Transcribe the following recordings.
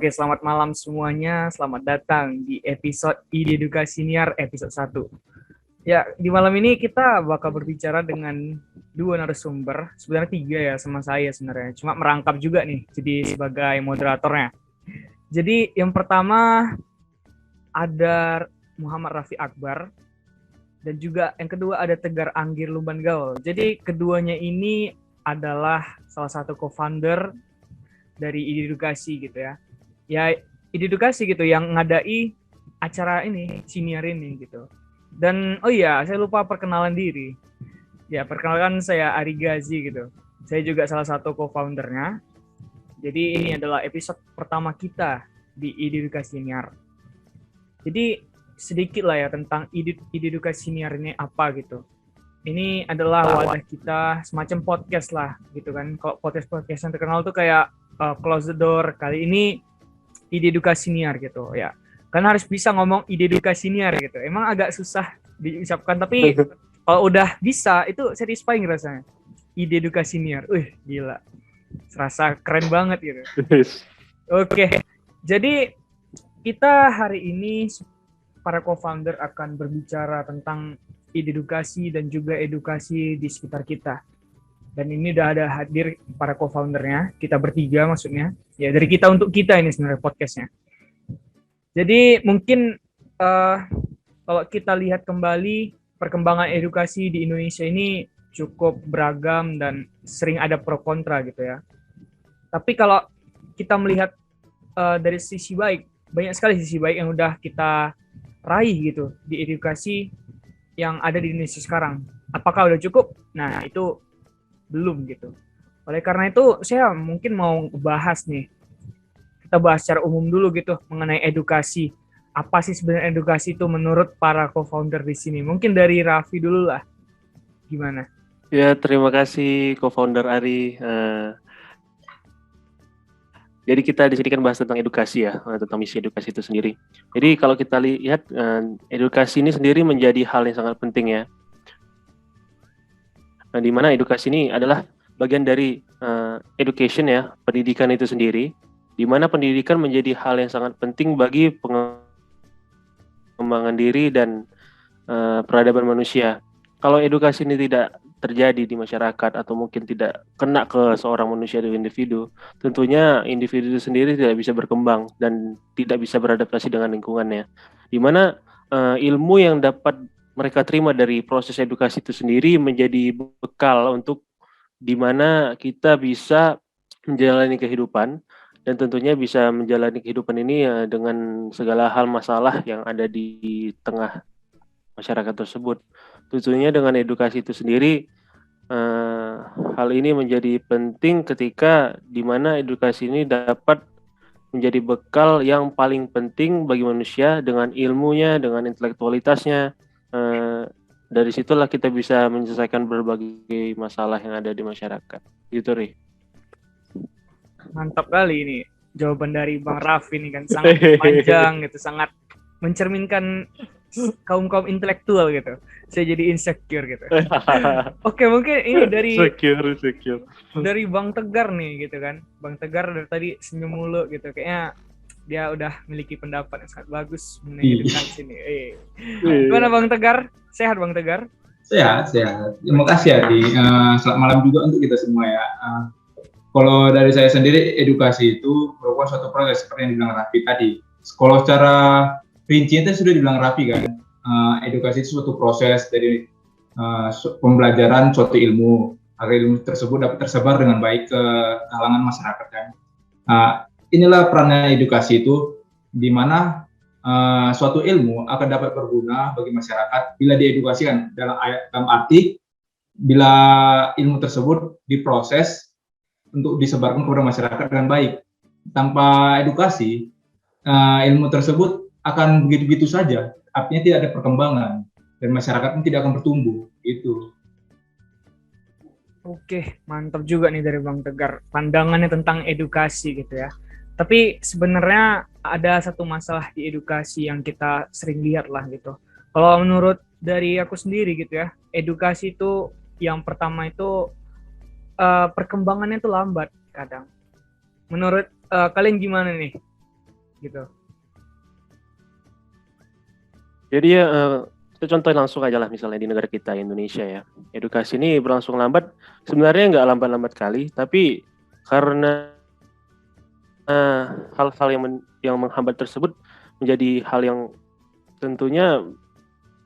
Oke, selamat malam semuanya. Selamat datang di episode Ide Edukasi Siniar episode 1. Ya, di malam ini kita bakal berbicara dengan dua narasumber. Sebenarnya tiga ya sama saya sebenarnya. Cuma merangkap juga nih jadi sebagai moderatornya. Jadi yang pertama ada Muhammad Rafi Akbar. Dan juga yang kedua ada Tegar Anggir Lumban Gaul. Jadi keduanya ini adalah salah satu co-founder dari Ide Edukasi gitu ya. Ya Ide Edukasi gitu yang ngadai acara ini, siniar ini gitu. Dan oh iya, saya lupa perkenalan diri. Ya, perkenalkan saya Ari Gazi gitu. Saya juga salah satu co-foundernya. Jadi ini adalah episode pertama kita di Ide Edukasi Siniar. Jadi sedikit lah ya tentang Ide Edukasi Siniar ini apa gitu. Ini adalah wadah kita semacam podcast lah gitu kan. Kalau podcast yang terkenal tuh kayak Close the Door. Kali ini Ide Edukasi Siniar gitu ya. Kan harus bisa ngomong Ide Edukasi Siniar gitu. Emang agak susah diucapkan tapi kalau udah bisa itu satisfying rasanya. Ide Edukasi Siniar. Gila. Serasa keren banget gitu. Oke. Jadi kita hari ini para co-founder akan berbicara tentang ide edukasi dan juga edukasi di sekitar kita. Dan ini udah ada hadir para co-foundernya, kita bertiga maksudnya. Ya dari kita untuk kita ini sebenarnya podcastnya. Jadi mungkin kalau kita lihat kembali perkembangan edukasi di Indonesia ini cukup beragam dan sering ada pro kontra gitu ya. Tapi kalau kita melihat dari sisi baik, banyak sekali sisi baik yang udah kita raih gitu di edukasi yang ada di Indonesia sekarang. Apakah udah cukup? Nah itu belum gitu. Oleh karena itu saya mungkin mau bahas nih. Kita bahas secara umum dulu gitu mengenai edukasi. Apa sih sebenarnya edukasi itu menurut para co-founder di sini? Mungkin dari Raffi dulu lah. Gimana? Ya, terima kasih co-founder Ari. Jadi kita di sini kan bahas tentang edukasi ya, tentang misi edukasi itu sendiri. Jadi kalau kita lihat edukasi ini sendiri menjadi hal yang sangat penting ya. Nah, di mana edukasi ini adalah bagian dari education ya, pendidikan itu sendiri, di mana pendidikan menjadi hal yang sangat penting bagi pengembangan diri dan peradaban manusia. Kalau edukasi ini tidak terjadi di masyarakat atau mungkin tidak kena ke seorang manusia atau individu, tentunya individu itu sendiri tidak bisa berkembang dan tidak bisa beradaptasi dengan lingkungannya. Di mana ilmu yang dapat mereka terima dari proses edukasi itu sendiri menjadi bekal untuk di mana kita bisa menjalani kehidupan dan tentunya bisa menjalani kehidupan ini dengan segala hal masalah yang ada di tengah masyarakat tersebut. Tentunya dengan edukasi itu sendiri hal ini menjadi penting ketika di mana edukasi ini dapat menjadi bekal yang paling penting bagi manusia dengan ilmunya, dengan intelektualitasnya. Dari situlah kita bisa menyelesaikan berbagai masalah yang ada di masyarakat. Gitu, Ri. Mantap kali ini jawaban dari Bang Raffi ini kan sangat panjang gitu, sangat mencerminkan kaum intelektual gitu. Saya jadi insecure gitu. Oke, mungkin ini dari secure. Dari Bang Tegar nih gitu kan. Bang Tegar dari tadi senyum mulu gitu. Kayaknya dia udah memiliki pendapat yang sangat bagus mengenai edukasi ini. Gimana Bang Tegar? Sehat Bang Tegar? Sehat. Terima kasih ya di selamat malam juga untuk kita semua ya. Kalau dari saya sendiri, edukasi itu merupakan suatu proses seperti yang dibilang Raffi tadi. Kalau secara rinci itu sudah dibilang Raffi kan, edukasi itu suatu proses dari pembelajaran suatu ilmu agar ilmu tersebut dapat tersebar dengan baik ke kalangan masyarakat kan. Inilah perannya edukasi itu, di mana suatu ilmu akan dapat berguna bagi masyarakat bila diedukasikan dalam arti bila ilmu tersebut diproses untuk disebarkan kepada masyarakat dengan baik. Tanpa edukasi, ilmu tersebut akan begitu-begitu saja, artinya tidak ada perkembangan dan masyarakat pun tidak akan bertumbuh. Itu. Oke, mantap juga nih dari Bang Tegar pandangannya tentang edukasi gitu ya. Tapi sebenarnya ada satu masalah di edukasi yang kita sering lihat lah gitu. Kalau menurut dari aku sendiri gitu ya, edukasi itu yang pertama itu perkembangannya itu lambat kadang. Menurut kalian gimana nih? gitu. Jadi ya kita contohin langsung aja lah misalnya di negara kita Indonesia ya. Edukasi ini berlangsung lambat, sebenarnya nggak lambat-lambat kali, tapi karena hal-hal yang menghambat tersebut menjadi hal yang tentunya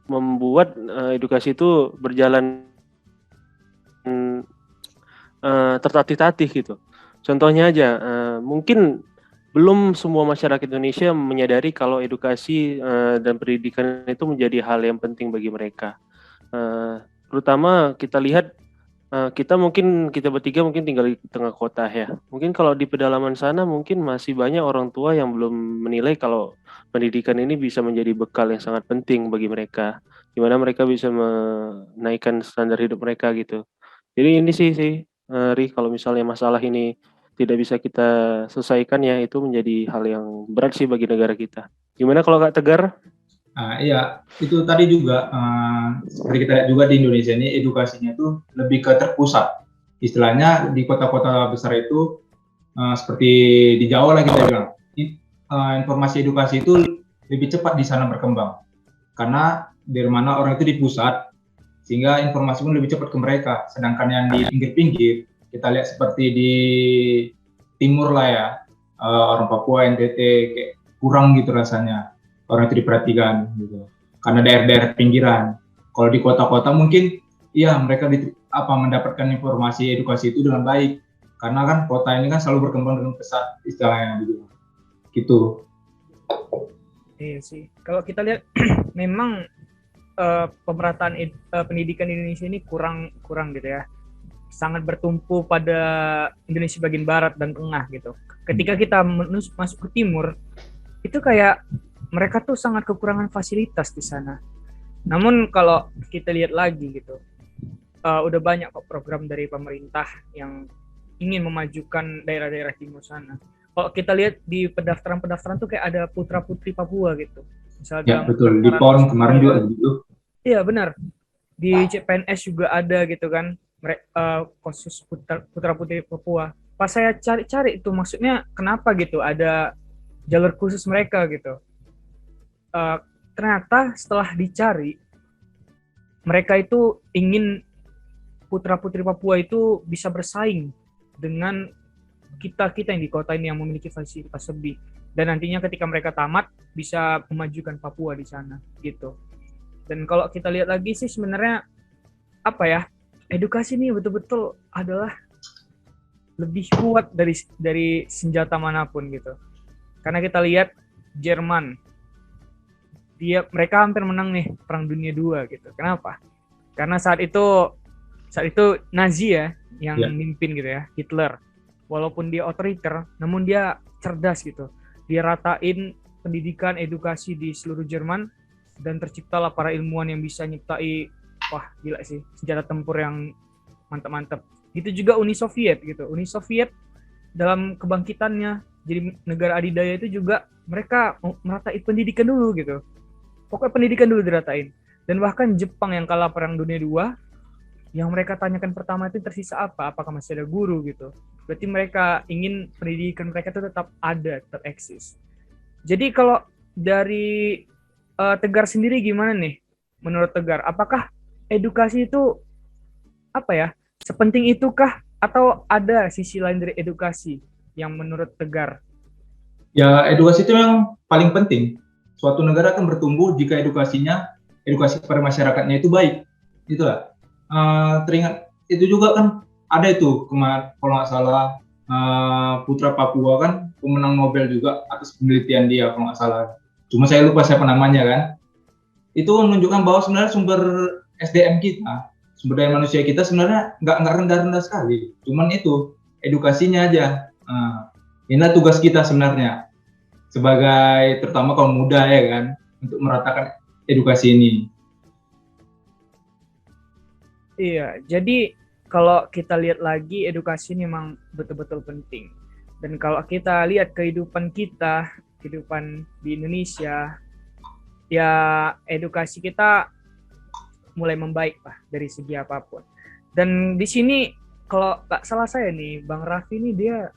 membuat edukasi itu berjalan tertatih-tatih gitu. Contohnya aja, mungkin belum semua masyarakat Indonesia menyadari kalau edukasi dan pendidikan itu menjadi hal yang penting bagi mereka. Terutama kita lihat kita bertiga mungkin tinggal di tengah kota ya. Mungkin kalau di pedalaman sana mungkin masih banyak orang tua yang belum menilai kalau pendidikan ini bisa menjadi bekal yang sangat penting bagi mereka, di mana mereka bisa menaikkan standar hidup mereka gitu. Jadi ini sih Ri, kalau misalnya masalah ini tidak bisa kita selesaikan ya itu menjadi hal yang berat sih bagi negara kita. Gimana kalau Kak Tegar? Iya, itu tadi juga seperti kita lihat juga di Indonesia ini edukasinya itu lebih ke terpusat. Istilahnya di kota-kota besar itu seperti di Jawa lah kita bilang, informasi edukasi itu lebih cepat di sana berkembang. Karena dari mana orang itu di pusat, sehingga informasi pun lebih cepat ke mereka. Sedangkan yang di pinggir-pinggir, kita lihat seperti di timur lah ya, orang Papua, NTT, kayak kurang gitu rasanya. Orang itu diperhatikan gitu. Karena daerah-daerah pinggiran. Kalau di kota-kota mungkin iya mereka mendapatkan informasi edukasi itu dengan baik. Karena kan kota ini kan selalu berkembang dengan pesat istilahnya gitu. Gitu. Iya sih. Kalau kita lihat memang pemerataan pendidikan di Indonesia ini kurang gitu ya. Sangat bertumpu pada Indonesia bagian barat dan tengah gitu. Ketika kita masuk ke timur, itu kayak mereka tuh sangat kekurangan fasilitas di sana. Namun kalau kita lihat lagi gitu, udah banyak kok program dari pemerintah yang ingin memajukan daerah-daerah timur sana. Kalau kita lihat di pendaftaran tuh kayak ada putra-putri Papua gitu. Misalnya betul, di PON kemarin juga begitu. Iya benar. Di CPNS juga ada gitu kan, khusus putra-putri Papua. Pas saya cari-cari itu maksudnya kenapa gitu ada jalur khusus mereka gitu. Ternyata setelah dicari mereka itu ingin putra-putri Papua itu bisa bersaing dengan kita yang di kota ini yang memiliki fasilitas lebih, dan nantinya ketika mereka tamat bisa memajukan Papua di sana gitu. Dan kalau kita lihat lagi sih sebenarnya edukasi ini betul-betul adalah lebih kuat dari senjata manapun gitu. Karena kita lihat Jerman, mereka hampir menang nih Perang Dunia II gitu. Kenapa? Karena saat itu Nazi ya yang mimpin gitu ya, Hitler. Walaupun dia otoriter, namun dia cerdas gitu. Dia ratain pendidikan, edukasi di seluruh Jerman, dan terciptalah para ilmuwan yang bisa nyiptai, wah gila sih, senjata tempur yang mantap-mantap. Gitu juga Uni Soviet gitu. Uni Soviet dalam kebangkitannya jadi negara adidaya itu juga mereka meratain pendidikan dulu gitu. Pokoknya pendidikan dulu diratain. Dan bahkan Jepang yang kalah Perang Dunia II, yang mereka tanyakan pertama itu tersisa apa? Apakah masih ada guru gitu? Berarti mereka ingin pendidikan mereka itu tetap ada, tetap eksis. Jadi kalau dari Tegar sendiri gimana nih? Menurut Tegar, apakah edukasi itu sepenting itukah? Atau ada sisi lain dari edukasi yang menurut Tegar? Ya, edukasi itu memang paling penting. Suatu negara akan bertumbuh jika edukasi pada masyarakatnya itu baik. Itulah. Teringat itu juga kan ada itu kalau nggak salah putra Papua kan pemenang Nobel juga atas penelitian dia kalau nggak salah. Cuma saya lupa siapa namanya kan. Itu menunjukkan bahwa sebenarnya sumber SDM kita, sumber daya manusia kita sebenarnya nggak rendah-rendah sekali. Cuman itu edukasinya aja. Inilah tugas kita sebenarnya sebagai terutama kaum muda ya kan untuk meratakan edukasi ini. Iya, jadi kalau kita lihat lagi edukasi ini memang betul-betul penting. Dan kalau kita lihat kehidupan di Indonesia, ya edukasi kita mulai membaik lah dari segi apapun. Dan di sini kalau nggak salah saya nih, Bang Raffi ini dia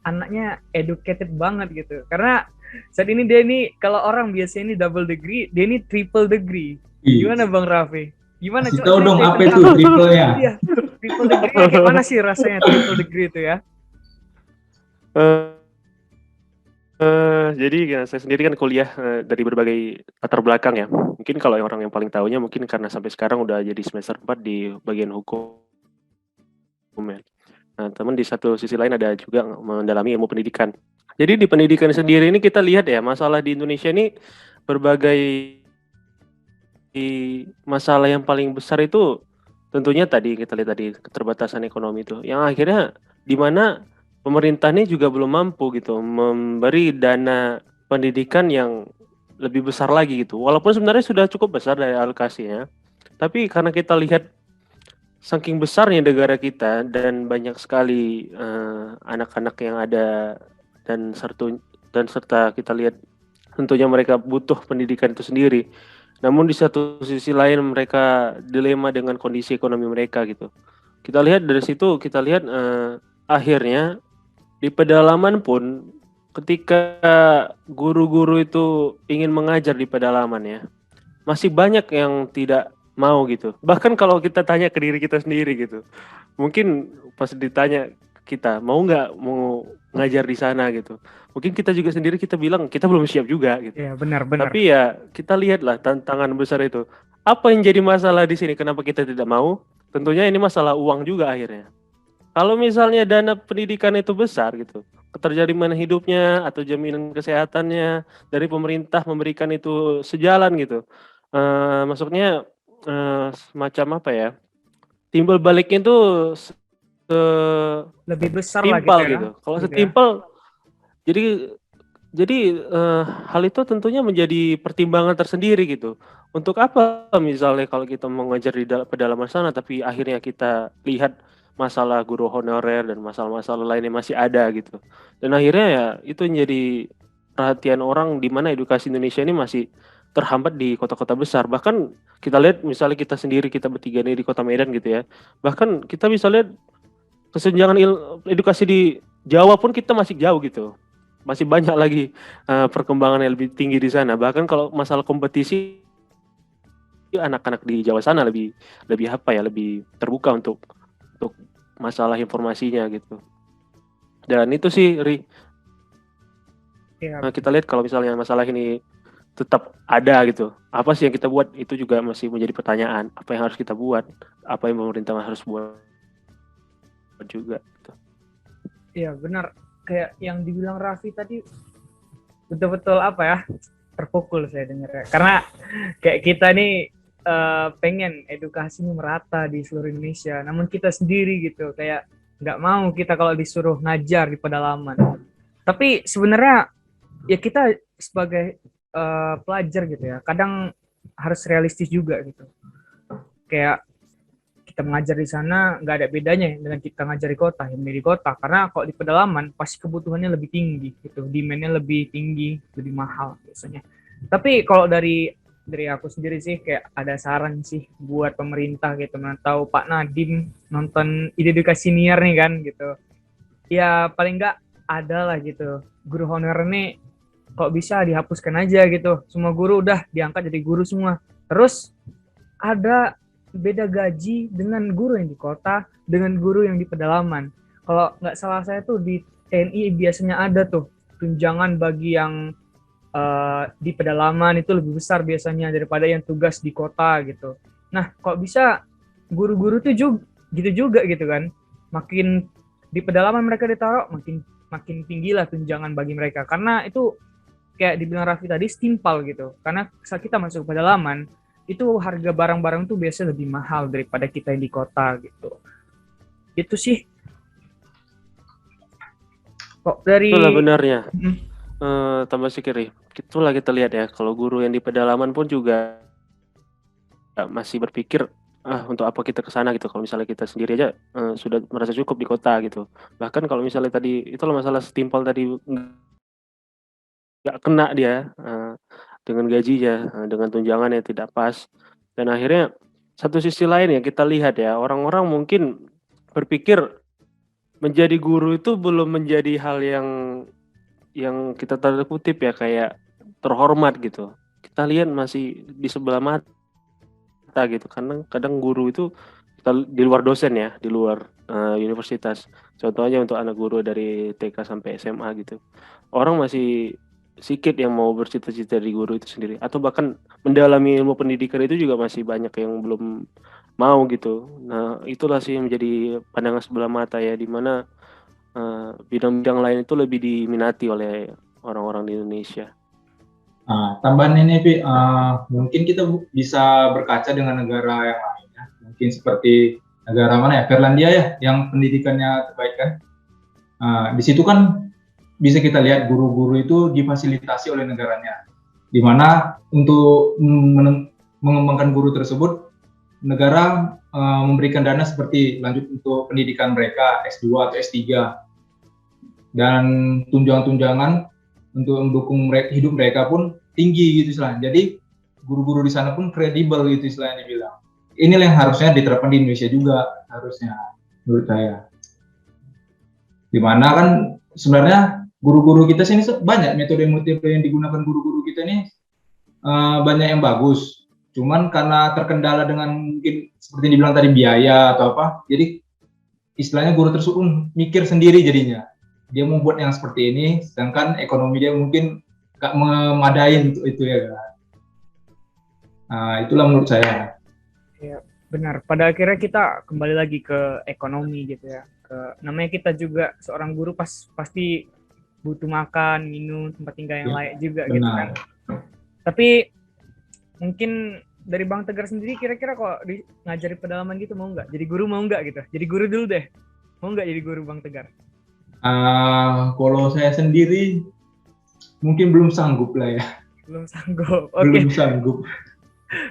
anaknya educated banget gitu. Karena Saat ini dia ini kalau orang biasanya ini double degree, dia ini triple degree. Ih, Gimana Bang Raffi? Gimana kasih coba tahu dong ceritain apa itu tentang triple ya? iya, triple degree kayak mana sih rasanya triple degree itu ya? Eh, jadi ya, saya sendiri kan kuliah dari berbagai latar belakang ya. Mungkin kalau orang yang paling tahunya mungkin karena sampai sekarang udah jadi semester 4 di bagian hukum ya. Nah, teman di satu sisi lain ada juga mendalami ilmu pendidikan. Jadi di pendidikan sendiri ini kita lihat ya, masalah di Indonesia ini berbagai masalah yang paling besar itu tentunya tadi kita lihat tadi keterbatasan ekonomi itu. Yang akhirnya di mana pemerintah ini juga belum mampu gitu memberi dana pendidikan yang lebih besar lagi gitu. Walaupun sebenarnya sudah cukup besar dari alokasinya, tapi karena kita lihat saking besarnya negara kita dan banyak sekali anak-anak yang ada dan serta kita lihat tentunya mereka butuh pendidikan itu sendiri. Namun di satu sisi lain mereka dilema dengan kondisi ekonomi mereka gitu. Kita lihat dari situ kita lihat akhirnya di pedalaman pun ketika guru-guru itu ingin mengajar di pedalaman ya, masih banyak yang tidak mau gitu. Bahkan kalau kita tanya ke diri kita sendiri gitu, mungkin pas ditanya kita mau ngajar di sana gitu, mungkin kita juga sendiri kita bilang kita belum siap juga gitu. Iya, benar-benar. Tapi ya kita lihatlah tantangan besar itu. Apa yang jadi masalah di sini? Kenapa kita tidak mau? Tentunya ini masalah uang juga akhirnya. Kalau misalnya dana pendidikan itu besar gitu, keterjariman hidupnya atau jaminan kesehatannya dari pemerintah memberikan itu sejalan gitu. Maksudnya semacam apa ya? Timbal baliknya itu Lebih besar lah gitu setimpal ya. gitu. Kalau Gitu ya. setimpal, jadi hal itu tentunya menjadi pertimbangan tersendiri gitu. Untuk apa misalnya kalau kita mengajar di pedalaman sana, tapi akhirnya kita lihat masalah guru honorer dan masalah-masalah lainnya masih ada gitu. Dan akhirnya ya itu menjadi perhatian orang di mana edukasi Indonesia ini masih terhambat di kota-kota besar. Bahkan kita lihat misalnya kita sendiri, kita bertiga ini di kota Medan gitu ya. Bahkan kita bisa lihat kesenjangan edukasi di Jawa pun kita masih jauh gitu. Masih banyak lagi perkembangan yang lebih tinggi di sana. Bahkan kalau masalah kompetisi anak-anak di Jawa sana lebih lebih apa ya, lebih terbuka untuk masalah informasinya gitu. Dan itu sih Iya, kita lihat kalau misalnya masalah ini tetap ada gitu. Apa sih yang kita buat itu juga masih menjadi pertanyaan. Apa yang harus kita buat? Apa yang pemerintah harus buat juga gitu. iya benar. Kayak yang dibilang Raffi tadi betul-betul apa ya? Terpukul saya dengar. Karena kayak kita nih pengen edukasi ini merata di seluruh Indonesia. Namun kita sendiri gitu kayak nggak mau kita kalau disuruh ngajar di pedalaman. Tapi sebenarnya ya kita sebagai pelajar gitu ya, kadang harus realistis juga gitu. Kayak kita mengajar di sana nggak ada bedanya dengan kita ngajar di kota, yang di kota. Karena kalau di pedalaman pasti kebutuhannya lebih tinggi gitu, demand-nya lebih tinggi, lebih mahal biasanya. Tapi kalau dari aku sendiri sih kayak ada saran sih buat pemerintah gitu, atau Pak Nadiem nonton Ide Edukasi Siniar nih kan gitu. Ya paling nggak ada lah gitu. Guru honorer nih kok bisa dihapuskan aja gitu. Semua guru udah diangkat jadi guru semua. Terus ada beda gaji dengan guru yang di kota dengan guru yang di pedalaman. Kalau nggak salah saya tuh di TNI biasanya ada tuh tunjangan bagi yang di pedalaman itu lebih besar biasanya daripada yang tugas di kota gitu. Nah, kok bisa guru-guru tuh juga gitu juga gitu kan. Makin di pedalaman mereka ditaruh, makin makin tinggi lah tunjangan bagi mereka. Karena itu kayak dibilang Raffi tadi setimpal gitu. Karena saat kita masuk ke pedalaman, itu harga barang-barang tuh biasanya lebih mahal daripada kita yang di kota gitu. Itu sih. Kok dari Itulah benarnya. Tambah sedikit, itulah kita lihat ya, kalau guru yang di pedalaman pun juga masih berpikir untuk apa kita ke sana gitu. Kalau misalnya kita sendiri aja sudah merasa cukup di kota gitu. Bahkan kalau misalnya tadi itulah masalah setimpal tadi nggak kena dia dengan gajinya, dengan tunjangan yang tidak pas. Dan akhirnya satu sisi lain ya kita lihat ya, orang-orang mungkin berpikir menjadi guru itu belum menjadi hal yang yang kita tanda kutip ya kayak terhormat gitu. Kita lihat masih di sebelah mata gitu. Kadang guru itu kita di luar dosen ya, di luar universitas. Contohnya untuk anak guru dari TK sampai SMA gitu. Orang masih sedikit yang mau bercita-cita di guru itu sendiri, atau bahkan mendalami ilmu pendidikan itu juga masih banyak yang belum mau gitu. Nah, itulah sih yang menjadi pandangan sebelah mata ya, di mana bidang-bidang lain itu lebih diminati oleh orang-orang di Indonesia. Tambahan ini, Pi, mungkin kita bisa berkaca dengan negara yang lain ya. Mungkin seperti negara mana ya, Finlandia ya, yang pendidikannya terbaik kan. Di situ kan bisa kita lihat guru-guru itu difasilitasi oleh negaranya, di mana untuk mengembangkan guru tersebut, negara memberikan dana seperti lanjut untuk pendidikan mereka S2 atau S3, dan tunjangan-tunjangan untuk mendukung hidup mereka pun tinggi gitu istilahnya. Jadi guru-guru di sana pun kredibel gitu istilahnya dibilang. Inilah yang harusnya diterapkan di Indonesia juga harusnya, menurut saya. Dimana kan sebenarnya guru-guru kita sini banyak metode-metode yang digunakan guru-guru kita ini, banyak yang bagus. Cuman karena terkendala dengan mungkin seperti yang dibilang tadi biaya atau apa, jadi istilahnya guru tersebut mikir sendiri jadinya. Dia mau buat yang seperti ini, sedangkan ekonomi dia mungkin gak memadai untuk itu ya. Itulah menurut saya. Ya, benar. Pada akhirnya kita kembali lagi ke ekonomi gitu ya. Namanya kita juga seorang guru pasti butuh makan, minum, tempat tinggal yang layak juga benar. gitu kan. Tapi mungkin dari Bang Tegar sendiri kira-kira kok ngajari pedalaman gitu mau nggak? Jadi guru mau nggak gitu? Jadi guru dulu deh. Mau nggak jadi guru Bang Tegar? Kalau saya sendiri mungkin belum sanggup lah ya. Belum sanggup. Oke. Belum sanggup.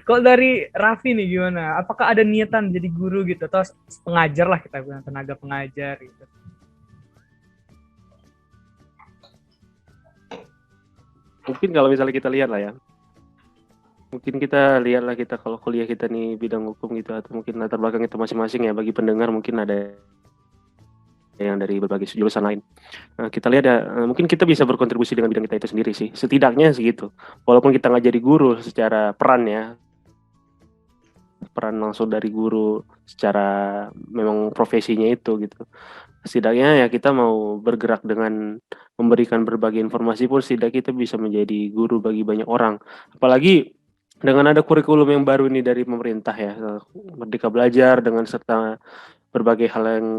Kalau dari Raffi nih gimana? Apakah ada niatan jadi guru gitu? Atau pengajar lah kita bilang, tenaga pengajar gitu? Mungkin kalau misalnya kita lihat lah ya. Mungkin kita lihatlah kita kalau kuliah kita nih bidang hukum gitu, atau mungkin latar belakang kita masing-masing ya, bagi pendengar mungkin ada yang dari berbagai jurusan lain. Kita lihat ya, mungkin kita bisa berkontribusi dengan bidang kita itu sendiri sih, setidaknya segitu. Walaupun kita nggak jadi guru secara peran ya, peran langsung dari guru secara memang profesinya itu gitu. Setidaknya ya kita mau bergerak dengan memberikan berbagai informasi pun setidaknya kita bisa menjadi guru bagi banyak orang. Apalagi dengan ada kurikulum yang baru ini dari pemerintah ya, Merdeka Belajar, dengan serta berbagai hal yang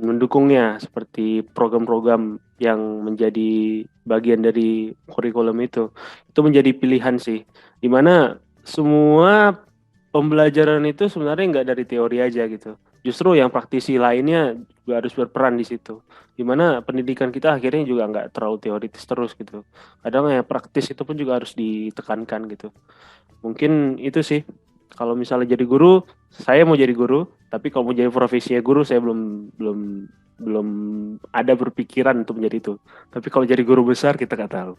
mendukungnya seperti program-program yang menjadi bagian dari kurikulum itu menjadi pilihan sih, dimana semua pembelajaran itu sebenarnya nggak dari teori aja gitu, justru yang praktisi lainnya juga harus berperan di situ, dimana pendidikan kita akhirnya juga nggak terlalu teoritis terus gitu, kadang ya praktis itu pun juga harus ditekankan gitu. Mungkin itu sih. Kalau misalnya jadi guru, saya mau jadi guru, tapi kalau mau jadi profesinya guru, saya belum ada berpikiran untuk menjadi itu. Tapi kalau jadi guru besar, kita nggak tahu.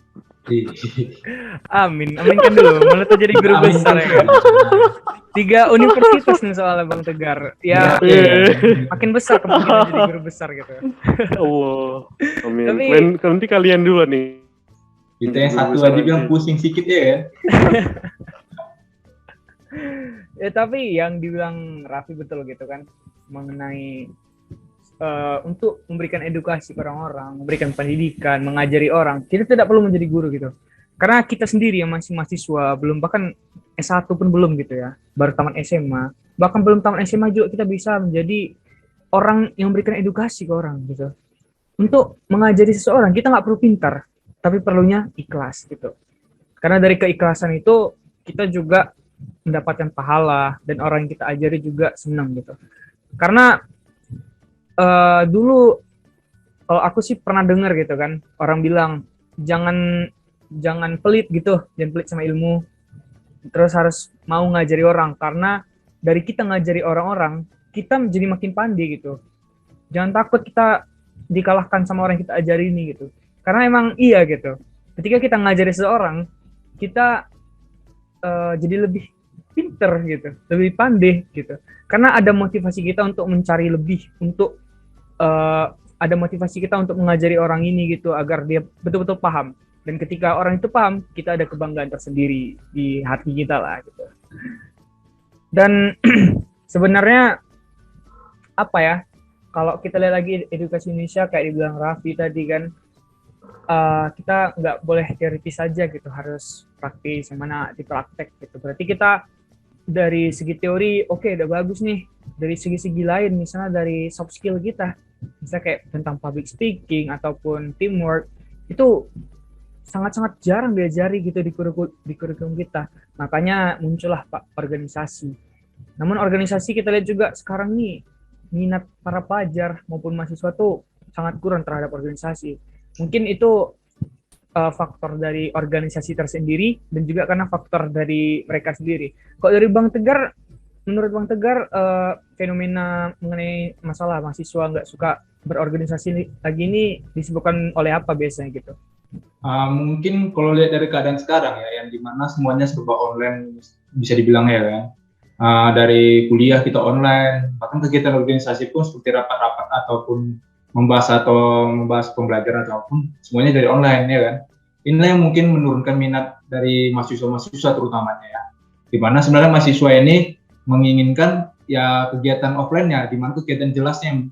Amin, aminkan dulu. Malah tuh jadi guru besar ya. 3 universitas nih soalnya Bang Tegar. Ya, makin besar kemungkinan jadi guru besar gitu. Oh, amin. Tapi Nanti kalian dulu nih. Kita yang satu aja bilang pusing sedikit ya kan. Ya tapi yang dibilang Raffi betul gitu kan, mengenai untuk memberikan edukasi ke orang-orang, memberikan pendidikan, mengajari orang, kita tidak perlu menjadi guru gitu. Karena kita sendiri yang masih mahasiswa, belum bahkan S1 pun belum gitu ya, baru tamat SMA, bahkan belum tamat SMA juga kita bisa menjadi orang yang memberikan edukasi ke orang gitu. Untuk mengajari seseorang, kita nggak perlu pintar, tapi perlunya ikhlas gitu. Karena dari keikhlasan itu, kita juga mendapatkan pahala, dan orang yang kita ajari juga senang gitu. Karena dulu kalau aku sih pernah dengar gitu kan, orang bilang jangan pelit gitu, jangan pelit sama ilmu, terus harus mau ngajari orang, karena dari kita ngajari orang-orang, kita menjadi makin pandai gitu. Jangan takut kita dikalahkan sama orang yang kita ajari ini gitu, karena emang iya gitu, ketika kita ngajari seseorang, kita jadi lebih pinter gitu, lebih pandai gitu, karena ada motivasi kita untuk mencari lebih, untuk ada motivasi kita untuk mengajari orang ini gitu agar dia betul-betul paham. Dan ketika orang itu paham, kita ada kebanggaan tersendiri di hati kita lah gitu. Dan sebenarnya apa ya? Kalau kita lihat lagi edukasi Indonesia kayak dibilang Raffi tadi kan, kita nggak boleh teoritis saja gitu, harus praktis, yang mana dipraktek gitu. Berarti kita dari segi teori oke, udah bagus nih. Dari segi-segi lain, misalnya dari soft skill kita, misalnya kayak tentang public speaking ataupun teamwork, itu sangat-sangat jarang diajari gitu di kurikulum kita. Makanya muncullah Pak organisasi. Namun organisasi kita lihat juga sekarang nih, minat para pelajar maupun mahasiswa tuh sangat kurang terhadap organisasi. Mungkin itu faktor dari organisasi tersendiri dan juga karena faktor dari mereka sendiri. Kalau dari Bang Tegar, menurut Bang Tegar, fenomena mengenai masalah mahasiswa nggak suka berorganisasi lagi ini disebabkan oleh apa biasanya gitu? Mungkin kalau lihat dari keadaan sekarang ya, yang dimana semuanya serba online bisa dibilang ya kan. Dari kuliah kita online, bahkan kegiatan organisasi pun seperti rapat-rapat ataupun membahas pembelajaran ataupun semuanya dari online ya kan. Inilah yang mungkin menurunkan minat dari mahasiswa-mahasiswa terutamanya ya. Di mana sebenarnya mahasiswa ini menginginkan ya kegiatan offline-nya, di mana kegiatan jelasnya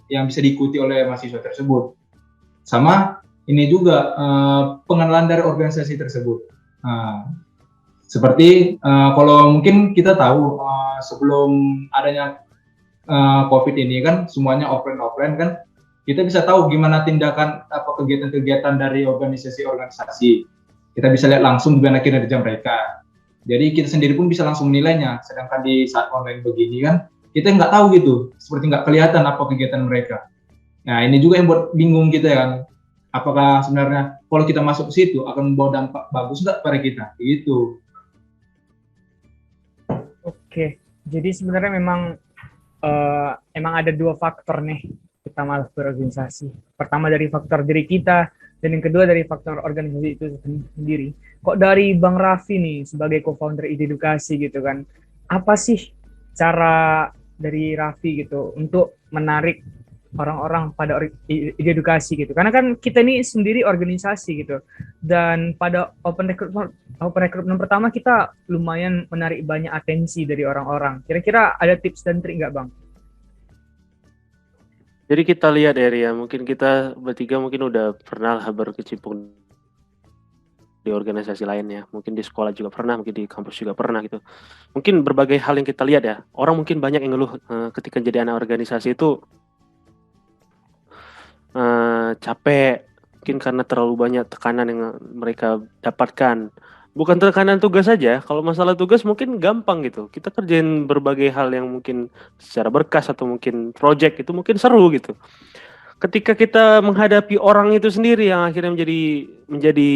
yang bisa diikuti oleh mahasiswa tersebut. Sama ini juga pengenalan dari organisasi tersebut. Seperti kalau mungkin kita tahu sebelum adanya COVID ini kan semuanya offline kan, kita bisa tahu gimana tindakan apa kegiatan-kegiatan dari organisasi-organisasi. Kita bisa lihat langsung gimana kinerja mereka. Jadi kita sendiri pun bisa langsung menilainya. Sedangkan di saat online begini kan, kita nggak tahu gitu, seperti nggak kelihatan apa kegiatan mereka. Nah ini juga yang buat bingung kita kan. Apakah sebenarnya kalau kita masuk ke situ akan membawa dampak bagus nggak pada kita? Gitu. Oke, jadi sebenarnya emang ada dua faktor nih kita malas berorganisasi. Pertama dari faktor diri kita, dan yang kedua dari faktor organisasi itu sendiri. Kok dari Bang Raffi nih sebagai co-founder Ide Edukasi gitu kan, apa sih cara dari Raffi gitu untuk menarik orang-orang pada ide edukasi gitu? Karena kan kita ini sendiri organisasi gitu, dan pada open recruitment pertama kita lumayan menarik banyak atensi dari orang-orang. Kira-kira ada tips dan trik nggak Bang? Jadi kita lihat ya, mungkin kita bertiga mungkin udah pernah berkecimpung di organisasi lainnya, mungkin di sekolah juga pernah, mungkin di kampus juga pernah gitu. Mungkin berbagai hal yang kita lihat ya, orang mungkin banyak yang ngeluh ketika jadi anak organisasi itu capek, mungkin karena terlalu banyak tekanan yang mereka dapatkan. Bukan tekanan tugas saja, kalau masalah tugas mungkin gampang gitu. Kita kerjain berbagai hal yang mungkin secara berkas atau mungkin project itu mungkin seru gitu. Ketika kita menghadapi orang itu sendiri yang akhirnya menjadi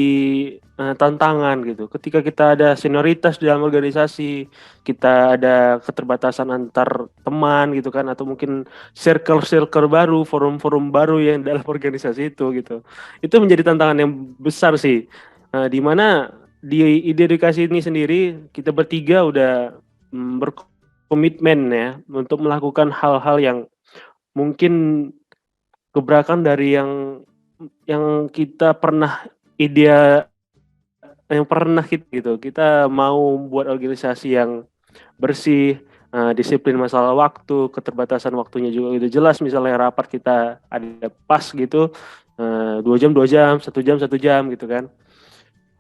tantangan gitu. Ketika kita ada senioritas di dalam organisasi, kita ada keterbatasan antar teman gitu kan, atau mungkin circle baru, forum-forum baru yang dalam organisasi itu gitu. Itu menjadi tantangan yang besar sih. Di mana di Ide Edukasi ini sendiri kita bertiga udah berkomitmen ya untuk melakukan hal-hal yang mungkin gebrakan dari yang kita pernah gitu. Kita mau buat organisasi yang bersih, disiplin masalah waktu, keterbatasan waktunya juga udah jelas. Misalnya rapat kita ada pas gitu, 2 jam, 1 jam gitu kan.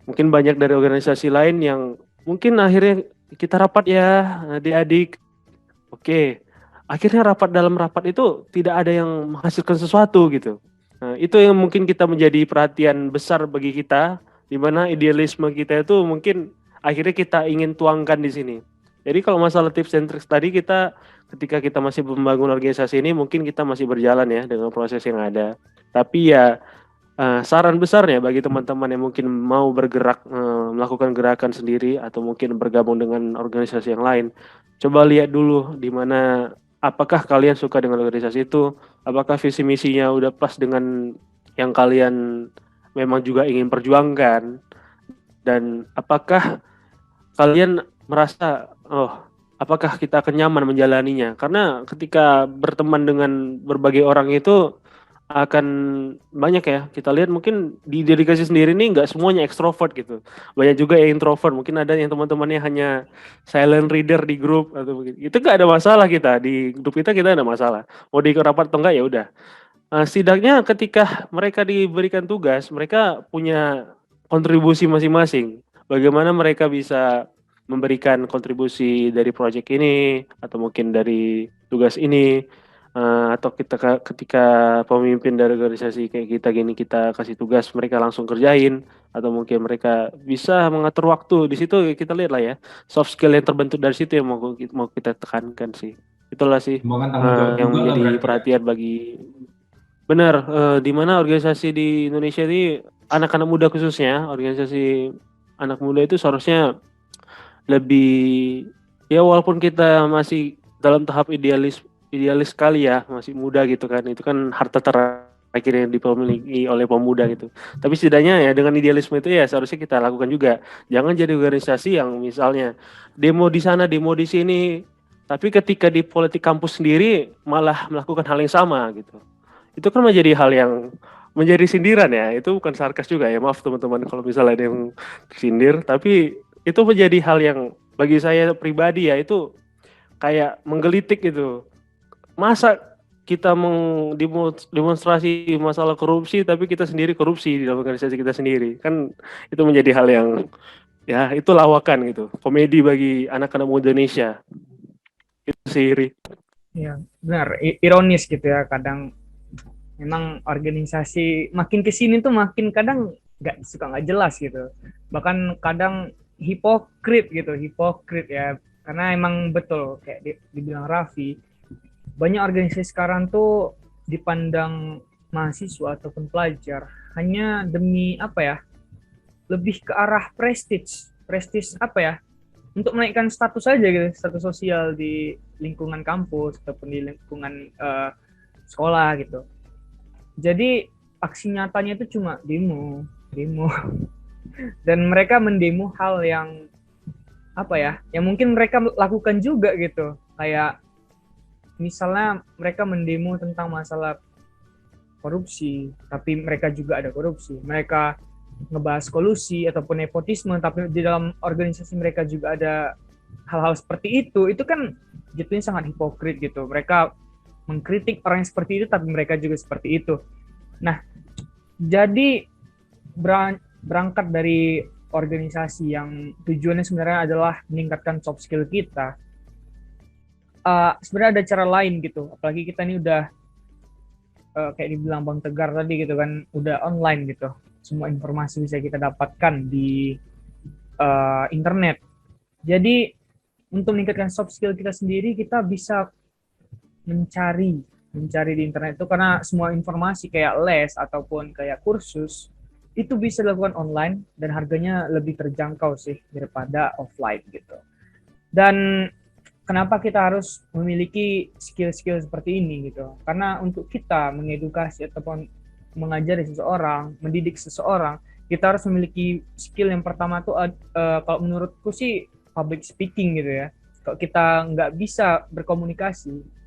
Mungkin banyak dari organisasi lain yang mungkin akhirnya kita rapat ya adik-adik, oke. Akhirnya dalam rapat itu tidak ada yang menghasilkan sesuatu gitu. Nah, itu yang mungkin kita menjadi perhatian besar bagi kita, di mana idealisme kita itu mungkin akhirnya kita ingin tuangkan di sini. Jadi kalau masalah tips and tricks tadi, ketika kita masih membangun organisasi ini mungkin kita masih berjalan ya dengan proses yang ada. Tapi ya saran besarnya bagi teman-teman yang mungkin mau bergerak, melakukan gerakan sendiri atau mungkin bergabung dengan organisasi yang lain, coba lihat dulu di mana. Apakah kalian suka dengan organisasi itu? Apakah visi misinya udah pas dengan yang kalian memang juga ingin perjuangkan? Dan apakah kalian merasa, apakah kita akan nyaman menjalaninya? Karena ketika berteman dengan berbagai orang itu akan banyak ya. Kita lihat mungkin di dedikasi sendiri nih nggak semuanya ekstrovert gitu. Banyak juga yang introvert. Mungkin ada yang teman-temannya hanya silent reader di grup atau begitu. Itu nggak ada masalah kita di grup kita ada masalah. Mau di rapat atau enggak ya udah. Setidaknya ketika mereka diberikan tugas, mereka punya kontribusi masing-masing. Bagaimana mereka bisa memberikan kontribusi dari proyek ini atau mungkin dari tugas ini. Atau ketika pemimpin dari organisasi kayak kita gini kita kasih tugas mereka langsung kerjain atau mungkin mereka bisa mengatur waktu di situ kita lihat lah ya soft skill yang terbentuk dari situ yang mau kita tekankan sih itulah sih Kembangkan tanggung jawab yang juga lah menjadi berarti ya. perhatian bagi benar di mana organisasi di Indonesia ini anak-anak muda khususnya organisasi anak muda itu seharusnya lebih ya walaupun kita masih dalam tahap idealis sekali ya masih muda gitu kan itu kan harta terakhir yang dimiliki oleh pemuda gitu tapi setidaknya ya dengan idealisme itu ya seharusnya kita lakukan juga jangan jadi organisasi yang misalnya demo di sana demo di sini tapi ketika di politik kampus sendiri malah melakukan hal yang sama gitu itu kan menjadi hal yang menjadi sindiran ya itu bukan sarkas juga ya maaf teman-teman kalau misalnya ada yang sindir tapi itu menjadi hal yang bagi saya pribadi ya itu kayak menggelitik gitu masa kita demonstrasi masalah korupsi tapi kita sendiri korupsi di dalam organisasi kita sendiri kan itu menjadi hal yang ya itu lawakan gitu komedi bagi anak-anak muda Indonesia itu sih Ri. Ya, benar. Ironis gitu ya. Kadang memang organisasi makin kesini tuh makin kadang nggak jelas gitu. Bahkan kadang hipokrit gitu, hipokrit ya. Karena emang betul kayak dibilang Raffi, banyak organisasi sekarang tuh dipandang mahasiswa ataupun pelajar hanya demi apa ya? Lebih ke arah prestige. Prestige apa ya? Untuk menaikkan status saja gitu, status sosial di lingkungan kampus ataupun di lingkungan sekolah gitu. Jadi aksi nyatanya itu cuma demo, dan mereka mendemo hal yang apa ya, yang mungkin mereka lakukan juga gitu. Kayak misalnya mereka mendemo tentang masalah korupsi, tapi mereka juga ada korupsi. Mereka ngebahas kolusi ataupun nepotisme, tapi di dalam organisasi mereka juga ada hal-hal seperti itu kan jatuhnya sangat hipokrit gitu. Mereka mengkritik orang yang seperti itu, tapi mereka juga seperti itu. Nah, jadi berangkat dari organisasi yang tujuannya sebenarnya adalah meningkatkan soft skill kita, sebenarnya ada cara lain gitu. Apalagi kita ini udah kayak dibilang Bang Tegar tadi gitu kan, udah online gitu. Semua informasi bisa kita dapatkan di internet. Jadi untuk meningkatkan soft skill kita sendiri, kita bisa mencari di internet itu karena semua informasi kayak les ataupun kayak kursus itu bisa dilakukan online dan harganya lebih terjangkau sih daripada offline gitu. Dan kenapa kita harus memiliki skill-skill seperti ini gitu? Karena untuk kita mengedukasi ataupun mengajari seseorang, mendidik seseorang, kita harus memiliki skill yang pertama tuh kalau menurutku sih public speaking gitu ya. Kalau kita nggak bisa berkomunikasi